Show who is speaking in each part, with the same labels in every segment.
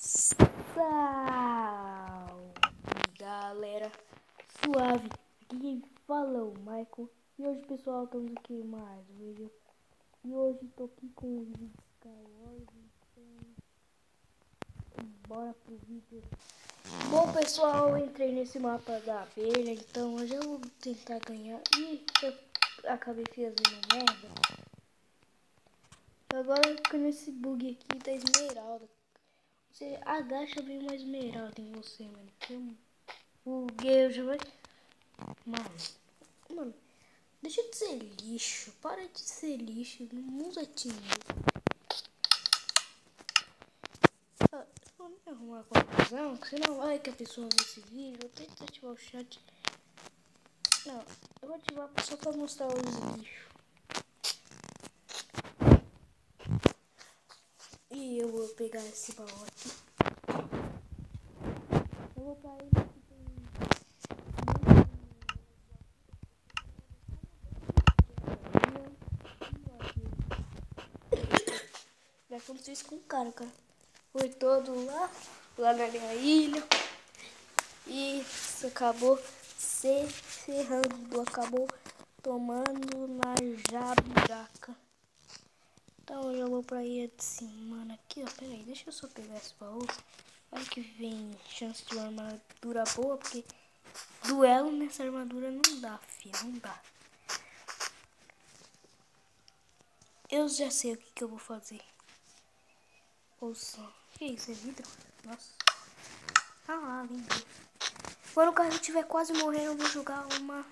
Speaker 1: Salve, galera, suave, aqui quem fala é o Michael. E hoje, pessoal, estamos aqui em mais um vídeo. E hoje estou aqui com o vídeo de Skywars, então bora pro vídeo. Bom, pessoal, eu entrei nesse mapa da abelha, então eu já vou tentar ganhar. E eu acabei fazendo merda. Agora eu fico nesse bug aqui da esmeralda. Você agacha, vem uma esmeralda em você, mano. Eu buguei, eu já vai. Mano, deixa de ser lixo. Para de ser lixo. Não usa time. Vou me arrumar a confusão, senão vai que a pessoa vê esse vídeo. Vou tentar ativar o chat. Não, eu vou ativar só pra mostrar os lixos. E eu vou pegar esse baú aqui. Eu vou pra ele que tem. Já aconteceu isso com o cara. Foi todo lá na minha ilha. E isso acabou se ferrando, acabou tomando na jabiraca. Então eu já vou pra ilha de cima, mano. Aqui, ó, peraí, deixa eu só pegar esse baú. Olha que vem chance de uma armadura boa, porque duelo nessa armadura não dá, filho, não dá. Eu já sei o que eu vou fazer. Ouça, que isso, é vidro? Nossa. Ah lá, vidro. Quando o cara estiver quase morrendo, eu vou jogar uma...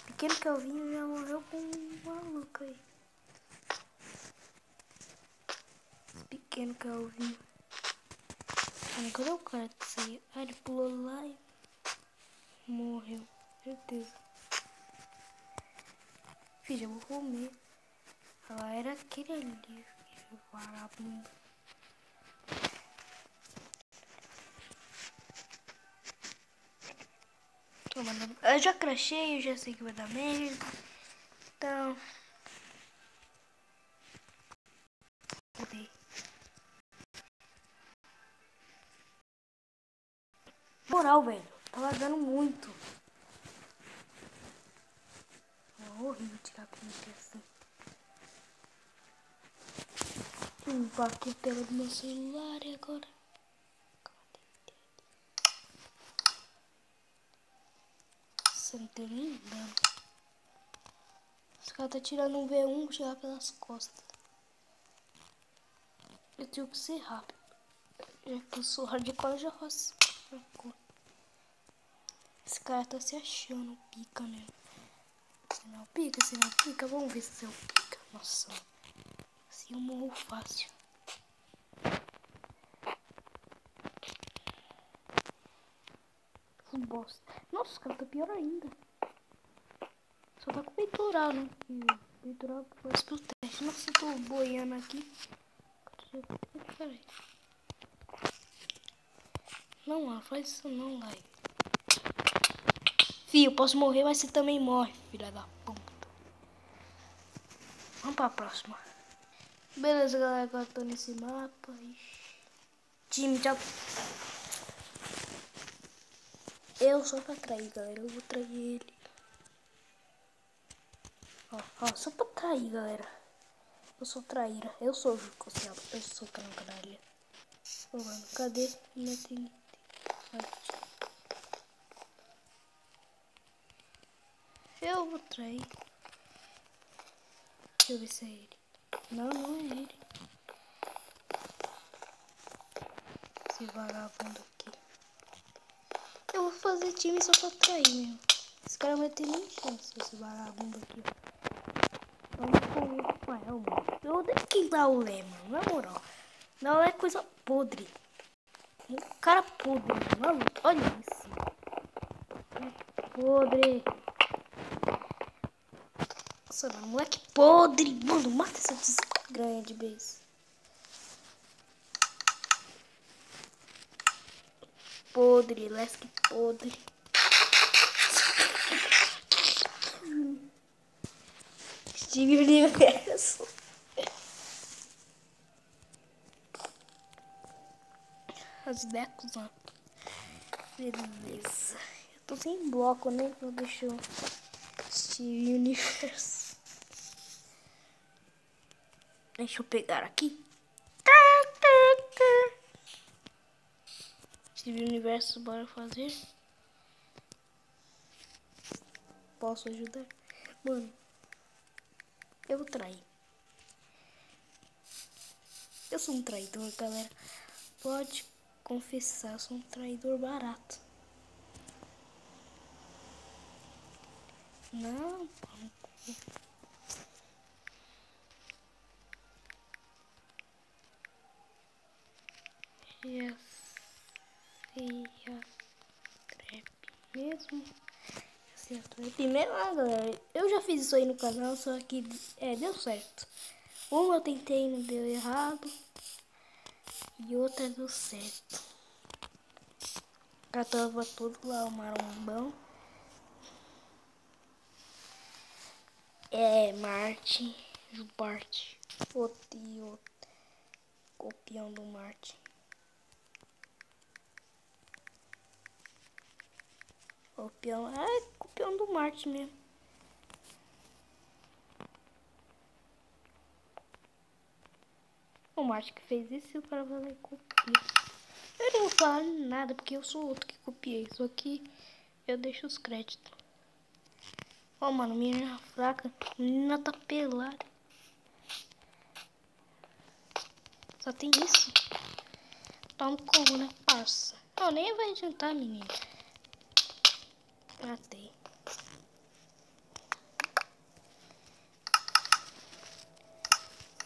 Speaker 1: Pequeno Kelvinho já morreu com um maluco aí. Pequeno Kelvinho. Cadê o cara que saiu? Ah, ele pulou lá e morreu. Certeza. Filho, eu vou comer. Ela era aquele ali. Vagabundo. Eu já crachei, eu já sei que vai dar merda. Então... Moral, velho. Tá lagando muito. É horrível tirar print assim. Limpar aqui a tela do meu celular e agora. Você não tem nem dano. Esse cara tá tirando um V1, vou chegar pelas costas. Eu tenho que ser rápido. Já que eu sou hardcore, eu já faço hardcore. Esse cara tá se achando pica mesmo. Se não pica, vamos ver se eu pica. Nossa, assim eu morro fácil. Que bosta. Nossa, o cara tá pior ainda. Só tá com peitoral, né? E o peitoral faz pro teste. Nossa, eu tô boiando aqui. Peraí. Não, mano, faz isso não, live. Fih, eu posso morrer, mas você também morre, filha da puta. Vamos pra próxima. Beleza, galera, agora eu tô nesse mapa. Time, tchau. Eu só pra trair, galera. Eu vou trair ele. Ó, só pra trair, galera. Eu sou traíra. Eu sou Juco, eu sou canalha. Ô, mano, cadê? Não tem... Eu vou trair. Deixa eu ver se é ele. Não, não é ele. Esse vagabundo aqui. Eu vou fazer time só pra trair mesmo. Esse cara não vai ter nem chance, esse vagabundo aqui. Vamos comer o Rafael, mano. Eu odeio quem dá o lé, mano. Na moral. Não é coisa podre. Um cara podre, mano. Olha isso. Podre. Nossa, mano, moleque podre. Mano, mata essa desgranha de vez. Podre, lesque podre. Steve Universo. as ideias, ó. Beleza. Eu tô sem bloco, né? Então deixa eu Steven Universe. Deixa eu pegar aqui. Steven Universe, bora fazer. Posso ajudar? Mano, eu vou trair. Eu sou um traidor, galera. Pode confessar, eu sou um traidor barato. Não, já sei a trap mesmo. Já sei a trap mesmo, galera. Eu já fiz isso aí no canal, só que deu certo. Uma eu tentei e não deu errado. E outra deu certo. Já tava tudo lá, o marombão. Marte, Juparte, outro copião do Marte. Copião do Marte mesmo. O Marte que fez isso e o cara vai lá e copia. Eu não vou falar nada porque eu sou outro que copiei. Só que eu deixo os créditos. Ó, mano, menina fraca. Menina tá pelada. Só tem isso. Toma como, né, parça? Não, nem vai adiantar, menina. Matei.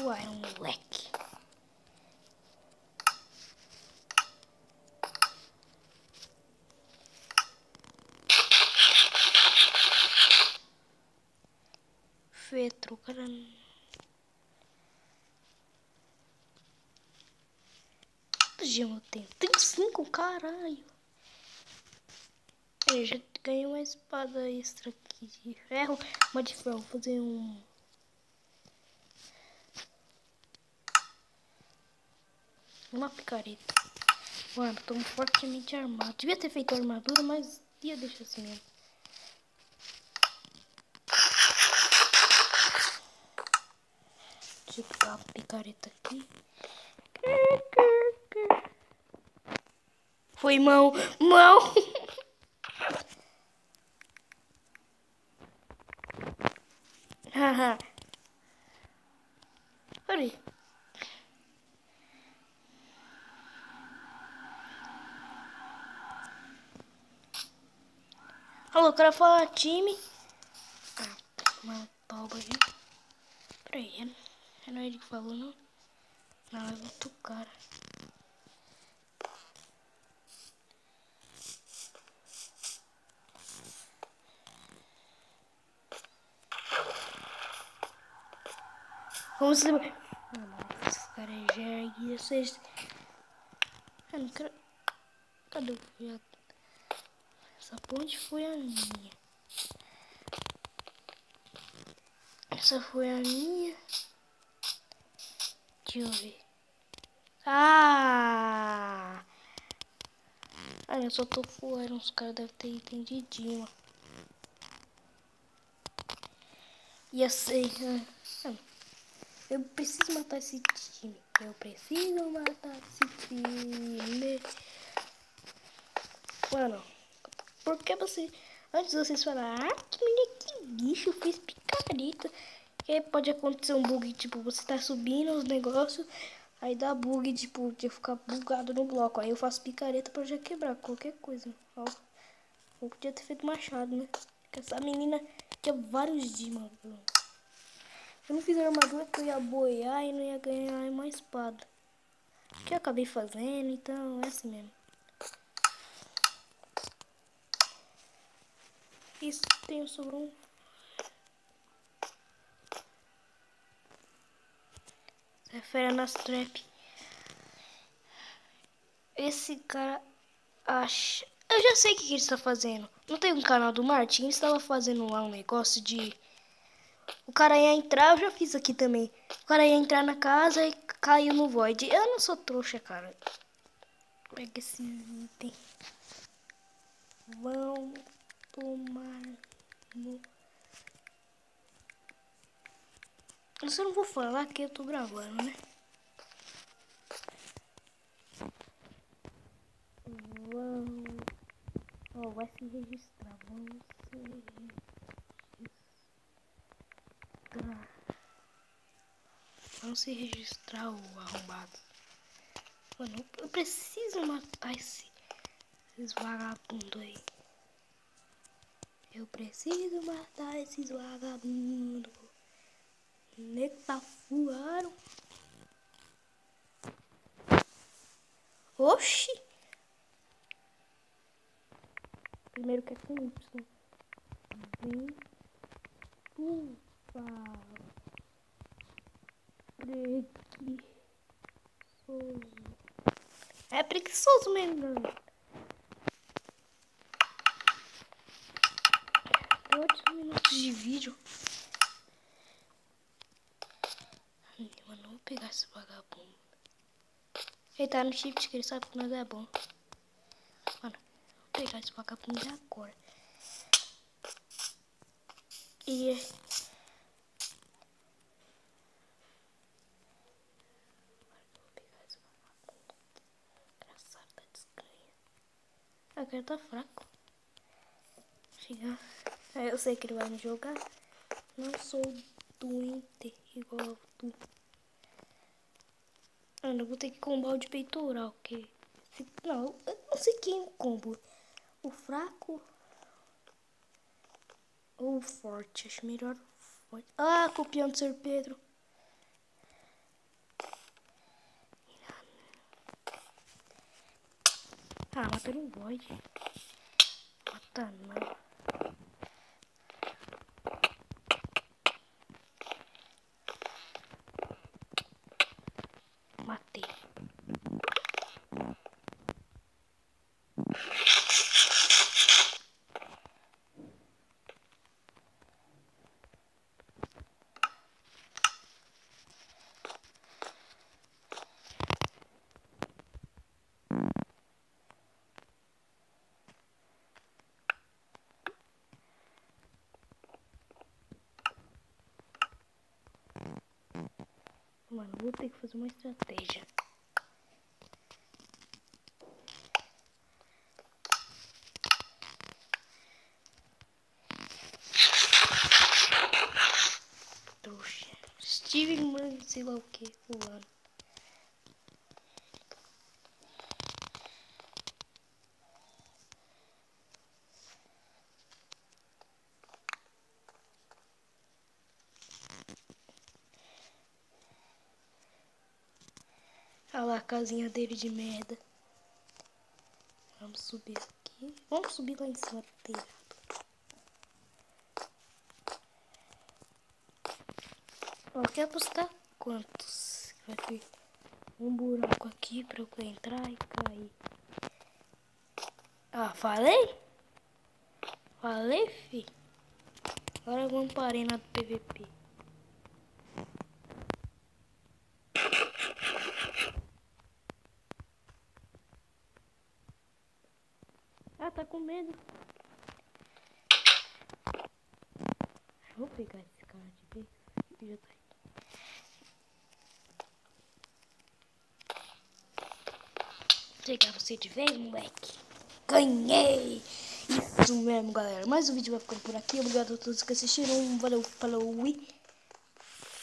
Speaker 1: Uai, um moleque. Fetro, cara. Quantos gemas eu tenho? Tem 5, caralho. Eu já ganhei uma espada extra aqui de ferro. Uma de ferro, vou fazer uma picareta. Mano, tô fortemente armado. Devia ter feito armadura, mas ia deixar assim mesmo. Deixa eu pegar a picareta aqui. Foi mão. Haha. Olha. Alô, eu quero falar time. Uma toba aí. Peraí, não é ele que falou, não? Não, é outro cara. Vamos se... Esses caras já aí, vocês... Eu não quero... Cadê o viado? Essa ponte foi a minha. Essa foi a minha. Deixa eu ver. Ah! Olha, eu só tô voando. Os caras devem ter entendidinho. E eu sei... Eu preciso matar esse time. Eu preciso matar esse time. Mano, por que você... Antes vocês falaram, que menino, que lixo, eu fiz picareta. E aí pode acontecer um bug, tipo, você tá subindo os negócios, aí dá bug, tipo, de ficar bugado no bloco. Aí eu faço picareta pra já quebrar qualquer coisa. Ó, eu podia ter feito machado, né? Porque essa menina tinha vários dimas. Eu não fiz a armadura que eu ia boiar e não ia ganhar uma espada. Que eu acabei fazendo, então é assim mesmo. Isso, tem sobrou um. Se refere nas trap. Esse cara acha... Eu já sei o que ele está fazendo. Não tem um canal do Martin? Ele estava fazendo lá um negócio de... O cara ia entrar, eu já fiz aqui também. O cara ia entrar na casa e caiu no void. Eu não sou trouxa, cara. Pega esse item. Vão tomar no... Eu só não vou falar que eu tô gravando, né? Vai se registrar. Vamos se registrar. Vamos se registrar, o arrombado. Mano, eu preciso matar esses vagabundos aí. Eu preciso matar esses vagabundos. Nego tá voando. Oxi. Primeiro que é com Y. Vem. Preguiçoso. É preguiçoso mesmo, galera. 8 minutos de vídeo. Mano, vou pegar esse vagabundo. Ele tá no shift que ele sabe que nós é bom. Mano, vou pegar esse vagabundo agora. E tá desganha. A cara tá fraco. Chega. Eu sei que ele vai me jogar. Não sou do Inter igual tu. Mano, eu vou ter que combar o de peitoral. Que... Não, eu não sei quem eu combo. O fraco ou o forte? Acho melhor o forte. Ah, copiando o Sr. Pedro. Ah, mata no void. Mata não. Matei. Mano, vou ter que fazer uma estratégia. Trouxa. Steven, mano, sei lá o que, fulano. Olha lá a casinha dele de merda. Vamos subir aqui. Vamos subir lá em cima do telhado. Ó, quer apostar quantos? Vai ter um buraco aqui pra eu entrar e cair. Ah, falei? Falei, fi. Agora vamos para a arena do PVP. Ah, tá com medo. Vou pegar esse cara de vez. Já tá aqui. Vou pegar você de vez, moleque. Ganhei! Isso mesmo, galera. Mais um vídeo vai ficando por aqui. Obrigado a todos que assistiram. Valeu, falou,